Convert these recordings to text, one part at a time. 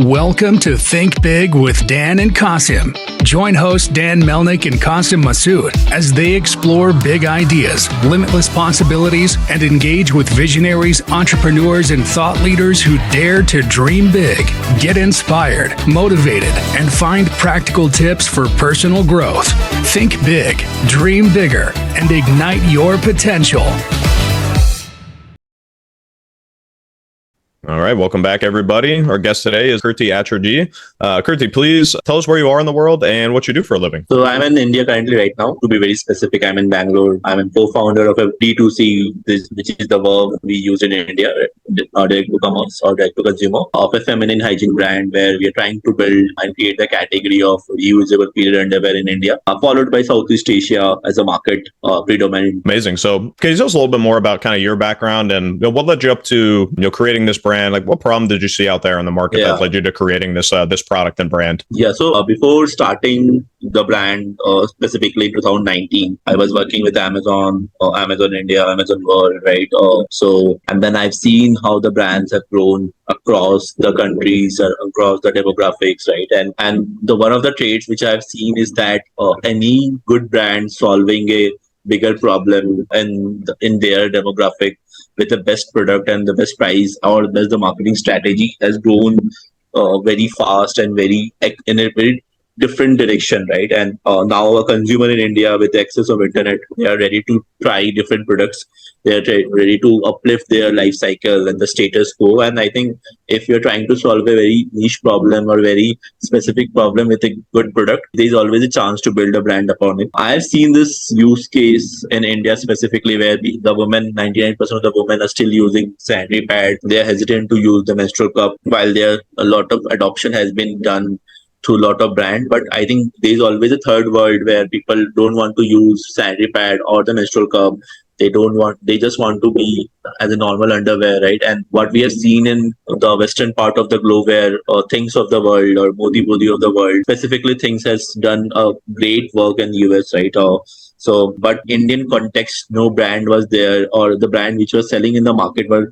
Welcome to Think Big with Dan and Qasim. Join hosts Dan Melnick and Qasim Masood as they explore big ideas, limitless possibilities, and engage with visionaries, entrepreneurs, and thought leaders who dare to dream big, get inspired, motivated, and find practical tips for personal growth. Think big, dream bigger, and ignite your potential. All right, welcome back, everybody. Our guest today is Kiriti Acharjee. Kiriti, please tell us where you are in the world and what you do for a living. So I'm in India currently right now. To be very specific, I'm in Bangalore. I'm a co-founder of a D2C, which is the verb we use in India, direct to commerce or direct to consumer, of a feminine hygiene brand where we are trying to build and create the category of reusable period underwear in India, followed by Southeast Asia as a market predominant. Amazing. So can you tell us a little bit more about kind of your background and what led you up to creating this brand? Like, what problem did you see out there in the market that led you to creating this product and brand? So before starting the brand, specifically in 2019, I was working with Amazon, Amazon India, Amazon World, right? And then I've seen how the brands have grown across the countries, across the demographics, right? And the one of the traits which I've seen is that any good brand solving a bigger problem in their demographic with the best product and the best price or the marketing strategy has grown very fast and in a very different direction, right? And now a consumer in India with the access of internet, they are ready to try different products. They are ready to uplift their life cycle and the status quo. And I think if you're trying to solve a very niche problem or very specific problem with a good product, there's always a chance to build a brand upon it. I've seen this use case in India specifically where the women, 99% of the women are still using sanitary pad. They're hesitant to use the menstrual cup while a lot of adoption has been done to a lot of brand. But I think there's always a third world where people don't want to use sanitary pad or the menstrual cup. They just want to be as a normal underwear, right? And what we have seen in the western part of the globe where Things of the World or Modi of the world, specifically Things has done a great work in US, right? But Indian context, no brand was there, or the brand which was selling in the market were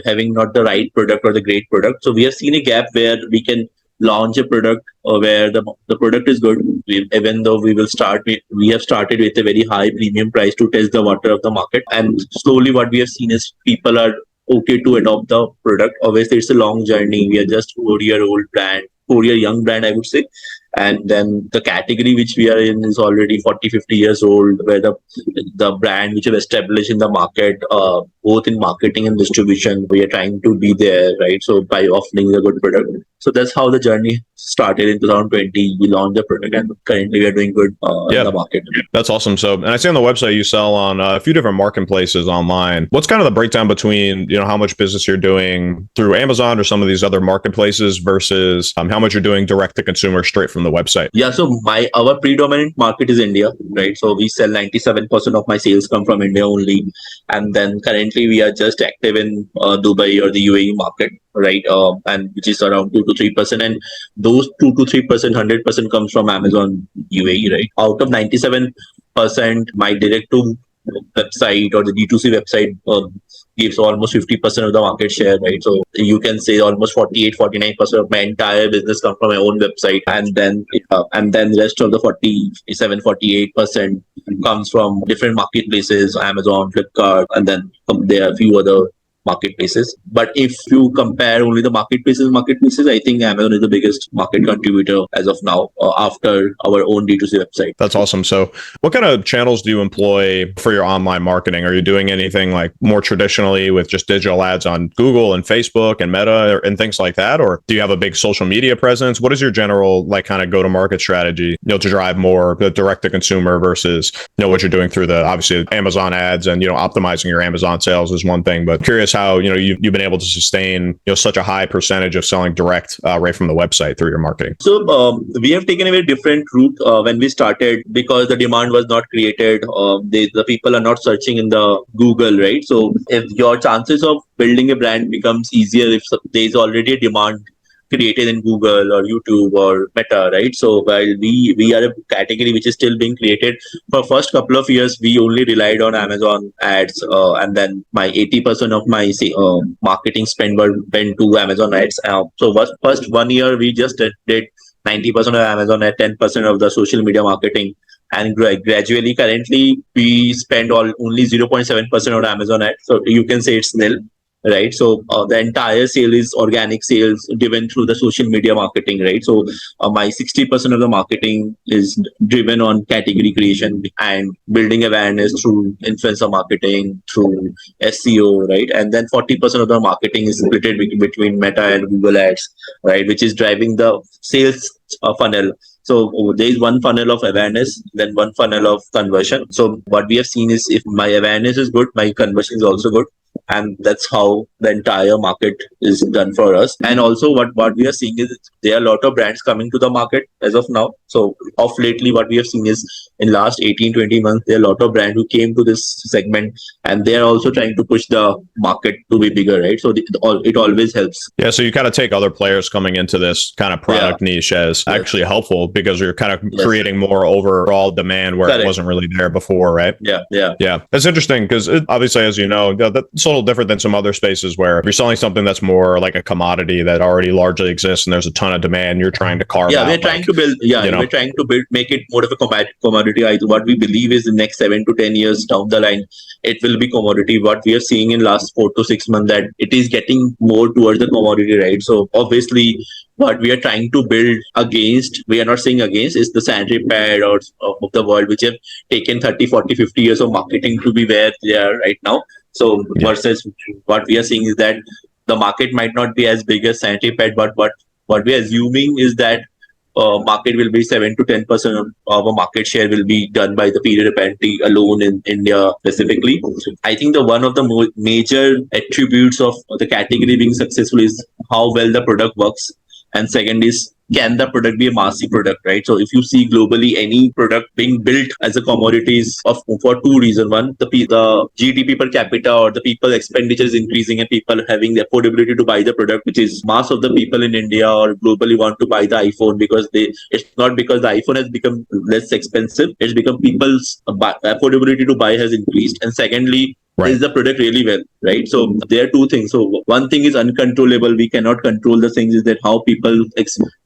having not the right product or the great product. So we have seen a gap where we can launch a product where the product is good, even though we have started with a very high premium price to test the water of the market. And slowly what we have seen is people are okay to adopt the product. Obviously, it's a long journey. We are just 4-year young brand, I would say. And then the category which we are in is already 40, 50 years old, where the brand which have established in the market, both in marketing and distribution, we are trying to be there, right? So by offering a good product. So that's how the journey started in 2020. We launched the product and currently we are doing good in the market. That's awesome. So, and I see on the website you sell on a few different marketplaces online. What's kind of the breakdown between, how much business you're doing through Amazon or some of these other marketplaces versus how much you're doing direct to consumer straight from the website? So our predominant market is India, right? So we sell 97% of my sales come from India only. And then currently we are just active in Dubai or the UAE market, right? And which is around 2 to 3%. And those 2 to 3%, 100% comes from Amazon UAE, right? Out of 97%, my direct to website or the D2C website gives almost 50% of the market share, right? So you can say almost 48-49% of my entire business comes from my own website, and then rest of the 47-48% comes from different marketplaces, Amazon, Flipkart, and then there are a few other marketplaces. But if you compare only the marketplaces, I think Amazon is the biggest market contributor as of now after our own D2C website. That's awesome. So what kind of channels do you employ for your online marketing? Are you doing anything like more traditionally with just digital ads on Google and Facebook and Meta and things like that? Or do you have a big social media presence? What is your general kind of go-to-market strategy, to drive more direct to consumer versus, what you're doing through the obviously Amazon ads and, optimizing your Amazon sales is one thing, but curious how you've been able to sustain such a high percentage of selling direct right from the website through your marketing. So we have taken a very different route when we started because the demand was not created. The people are not searching in the Google, right? So if your chances of building a brand becomes easier if there's already a demand created in Google or YouTube or Meta, right? So while we are a category which is still being created, for first couple of years we only relied on Amazon ads, and then my 80% of my marketing spend went to Amazon ads. So first 1 year we just did 90% of Amazon at 10% of the social media marketing. And gradually, currently, we spend only 0.7% on Amazon ads. So you can say it's nil, right? So the entire sale is organic sales driven through the social media marketing, right? So my 60% of the marketing is driven on category creation and building awareness through influencer marketing, through SEO, right? And then 40% of the marketing is split between Meta and Google ads, right? Which is driving the sales funnel. So there is one funnel of awareness, then one funnel of conversion. So what we have seen is if my awareness is good, my conversion is also good. And that's how the entire market is done for us. And also what we are seeing is there are a lot of brands coming to the market as of now. So of lately, what we have seen is in last 18-20 months, there are a lot of brands who came to this segment, and they are also trying to push the market to be bigger, right? So it always helps. Yeah, so you kind of take other players coming into this kind of product niche as actually helpful because you're kind of creating more overall demand where it wasn't really there before, right? Yeah. That's interesting because obviously, as you know, that's a little different than some other spaces where you're selling something that's more like a commodity that already largely exists and there's a ton of demand. You're trying to carve out. We're trying to build. We're trying to build, make it more of a commodity. What we believe is in the next 7 to 10 years down the line, it will be commodity. What we are seeing in last 4 to 6 months that it is getting more towards the commodity, right? So obviously, what we are trying to build against, we are not saying against, is the sanitary pad or of the world, which have taken 30, 40, 50 years of marketing to be where they are right now. So versus what we are seeing is that the market might not be as big as sanitary pad, but what we are assuming is that market will be 7 to 10% of a market share will be done by the period apparently alone in India specifically. I think the one of the major attributes of the category being successful is how well the product works. And second is, can the product be a massive product, right? So if you see globally any product being built as a commodity is for two reasons. One, the GDP per capita or the people expenditure is increasing and people having the affordability to buy the product, which is mass of the people in India or globally want to buy the iPhone because it's not because the iPhone has become less expensive. It's become people's affordability to buy has increased. And secondly, is the product really well, right? So there are two things. So one thing is uncontrollable. We cannot control the things is that how people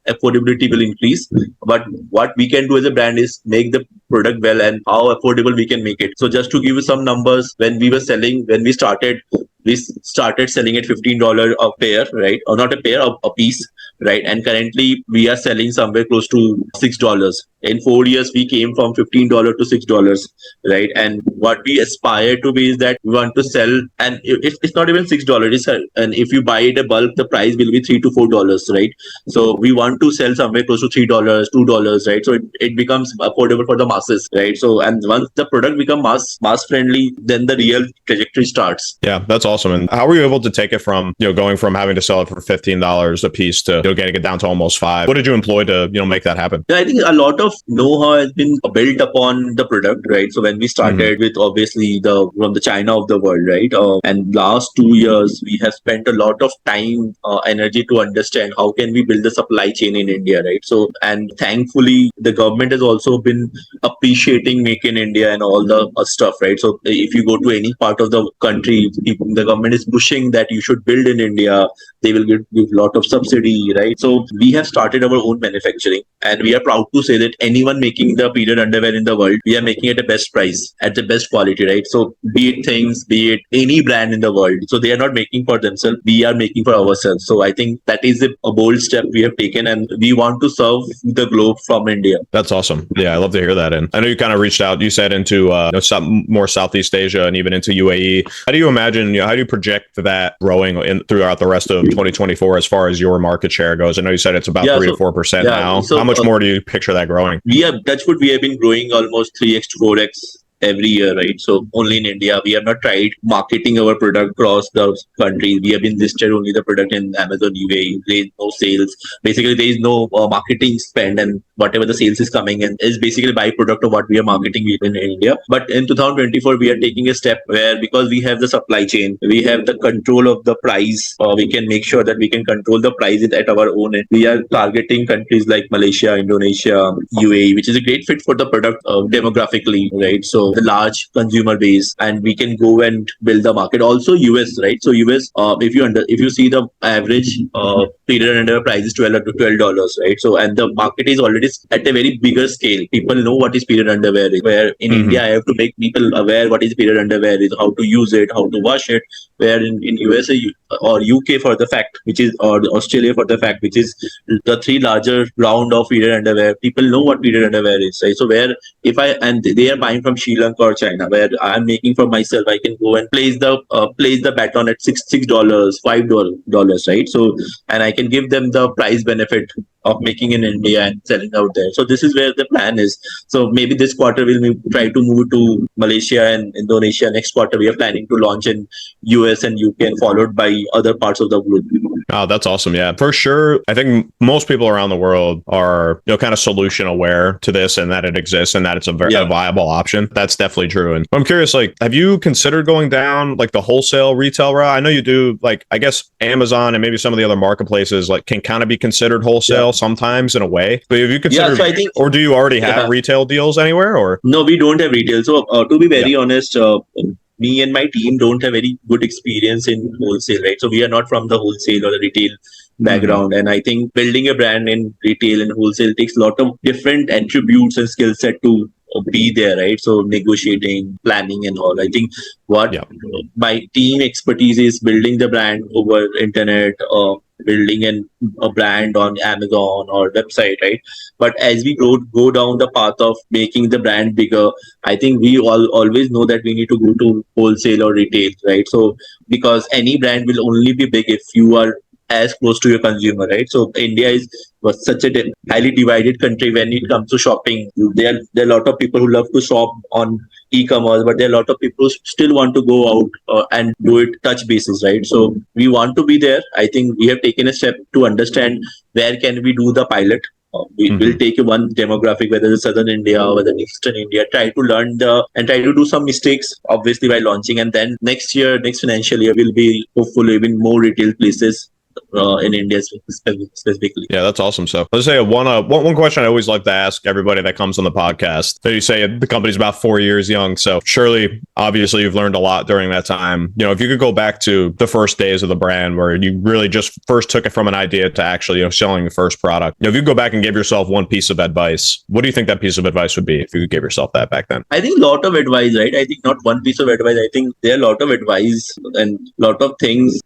affordability will increase. But what we can do as a brand is make the product well and how affordable we can make it. So just to give you some numbers, when we started selling at $15 a pair, right? Or not a pair, a piece, right? And currently we are selling somewhere close to $6. In 4 years, we came from $15 to $6, right? And what we aspire to be is that we want to sell, and it's not even $6. And if you buy it a bulk, the price will be $3 to $4, right? So we want to sell somewhere close to $3, $2, right? So it becomes affordable for the masses, right? So and once the product becomes mass friendly, then the real trajectory starts. Yeah, that's awesome. And how were you able to take it from going from having to sell it for $15 a piece to getting it down to almost $5? What did you employ to make that happen? I think a lot of know-how has been built upon the product, right? So when we started with obviously from the China of the world, right? And last 2 years we have spent a lot of time, energy to understand how can we build the supply chain in India, right? So and thankfully the government has also been appreciating Make in India and all the stuff, right? So if you go to any part of the country, the government is pushing that you should build in India. They will give a lot of subsidy, right? So we have started our own manufacturing, and we are proud to say that anyone making the period underwear in the world, we are making at the best price, at the best quality, right? So be it things, be it any brand in the world. So they are not making for themselves, we are making for ourselves. So I think that is a bold step we have taken, and we want to serve the globe from India. That's awesome. Yeah, I love to hear that. And I know you kind of reached out, you said into some more Southeast Asia and even into UAE. How do you imagine, how do you project that growing throughout the rest of 2024 as far as your market share goes? I know you said it's about 3 to 4% now. So, how much more do you picture that growing? We have been growing almost 3x to 4x every year, right? So only in India, we have not tried marketing our product across the country. We have been listed only the product in Amazon UAE. There is no sales. Basically, there is no marketing spend, and whatever the sales is coming in is basically byproduct of what we are marketing in India. But in 2024, we are taking a step where, because we have the supply chain, we have the control of the price. We can make sure that we can control the price at our own end. We are targeting countries like Malaysia, Indonesia, UAE, which is a great fit for the product demographically, right? So the large consumer base, and we can go and build the market. Also US, right? So US, if you see the average period under price is $12, right? So, and the market is already at a very bigger scale. People know what is period underwear is. Where in India, I have to make people aware what is period underwear is, how to use it, how to wash it. Where in USA or UK for the fact, which is, or Australia for the fact, which is the three larger round of period underwear, people know what period underwear is, right? So where if I, and they are buying from Sri Lanka or China, where I'm making for myself, I can go and place the baton at $6, $5, right? So, and I can give them the price benefit of making in India and selling out there. So this is where the plan is. So maybe this quarter we'll try to move to Malaysia and Indonesia. Next quarter we are planning to launch in US and UK, and followed by other parts of the world. Oh, that's awesome. Yeah, for sure. I think most people around the world are, kind of solution aware to this, and that it exists, and that it's a very viable option. That's definitely true. And I'm curious, like, have you considered going down like the wholesale retail route? I know you do, like, I guess Amazon and maybe some of the other marketplaces like can kind of be considered wholesale sometimes in a way. But have you considered, so I think, or do you already have retail deals anywhere? Or no, we don't have retail. So to be very honest, me and my team don't have very good experience in wholesale, right? So we are not from the wholesale or the retail background. And I think building a brand in retail and wholesale takes a lot of different attributes and skill set to be there, right? So negotiating, planning and all. I think what my team expertise is building the brand over internet, building a brand on Amazon or website, right? But as we go down the path of making the brand bigger, I think we always know that we need to go to wholesale or retail, right? So because any brand will only be big if you are as close to your consumer, right? So India was such a highly divided country when it comes to shopping. There are a lot of people who love to shop on e-commerce, but there are a lot of people who still want to go out and do it touch basis, right? So we want to be there. I think we have taken a step to understand where can we do the pilot. We will take one demographic, whether it's Southern India or whether Eastern India, try to learn and try to do some mistakes, obviously, by launching. And then next financial year, will be hopefully even more retail places in India specifically. Yeah, that's awesome. So let's say one question I always like to ask everybody that comes on the podcast. So you say the company's about 4 years young. So surely, obviously, you've learned a lot during that time. If you could go back to the first days of the brand where you really just first took it from an idea to actually, selling the first product. If you go back and give yourself one piece of advice, what do you think that piece of advice would be if you could give yourself that back then? I think a lot of advice, right? I think not one piece of advice. I think there are a lot of advice and a lot of things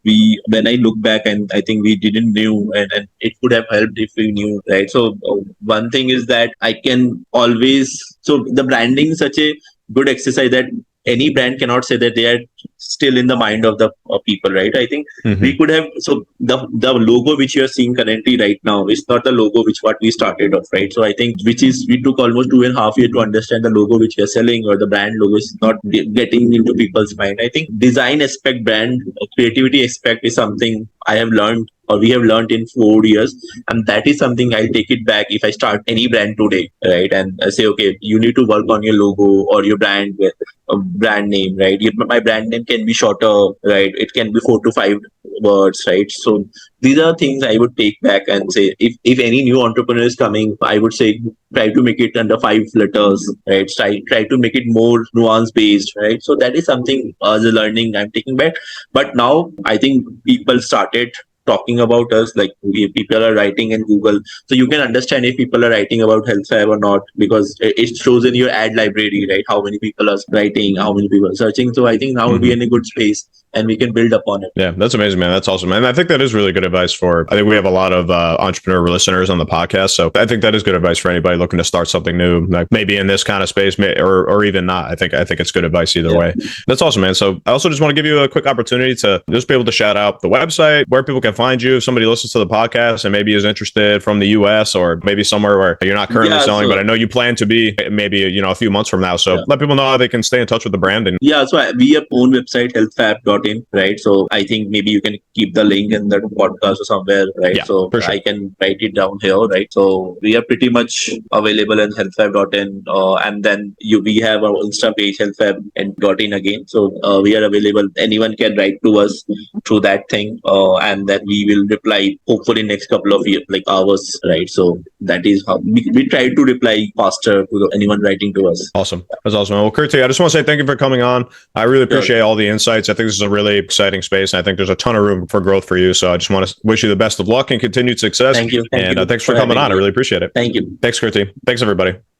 when I look back, and I think we didn't knew, and it could have helped if we knew, right? So one thing is that I can always, so the branding is such a good exercise that any brand cannot say that they are still in the mind of the people, right? I think we could have, so the logo which you are seeing currently right now is not the logo what we started off, right? So I think we took almost 2.5 years to understand the logo which we are selling, or the brand logo is not getting into people's mind. I think design aspect, brand creativity aspect is something I have learned, or we have learned in 4 years, and that is something I'll take it back if I start any brand today, right? And I say, okay, you need to work on your logo or your brand name, right? My brand name can be shorter, right? It can be 4 to 5 words, right? So these are things I would take back and say, if any new entrepreneur is coming, I would say try to make it under 5 letters, right? Try to make it more nuance based, right? So that is something as a learning I'm taking back. But now I think people started talking about us, like people are writing in Google, so you can understand if people are writing about HealthFab or not, because it shows in your ad library, right? How many people are writing, how many people are searching. So I think now we'll be in a good space, and we can build upon it. Yeah, that's amazing, man. That's awesome. And I think that is really good advice I think we have a lot of entrepreneur listeners on the podcast. So I think that is good advice for anybody looking to start something new, like maybe in this kind of space or even not. I think it's good advice either way. That's awesome, man. So I also just want to give you a quick opportunity to just be able to shout out the website, where people can find you if somebody listens to the podcast and maybe is interested from the US or maybe somewhere where you're not currently selling, but I know you plan to be maybe, a few months from now. So let people know how they can stay in touch with the brand. And so we have own website, healthfab.in, right? So I think maybe you can keep the link in the podcast or somewhere, right? Yeah, so for sure. I can write it down here, right? So we are pretty much available in healthfab.in, and then we have our Insta page, healthfab.in again. So we are available. Anyone can write to us through that thing, and then we will reply hopefully next couple of hours, right? So that is how we try to reply faster to anyone writing to us. Awesome. That's awesome. Well, Kiriti, I just want to say thank you for coming on. I really appreciate all the insights. I think this is a really exciting space, and I think there's a ton of room for growth for you. So I just want to wish you the best of luck and continued success. Thank you. Thanks for coming on. I really appreciate it. Thank you. Thanks, Kiriti. Thanks, everybody.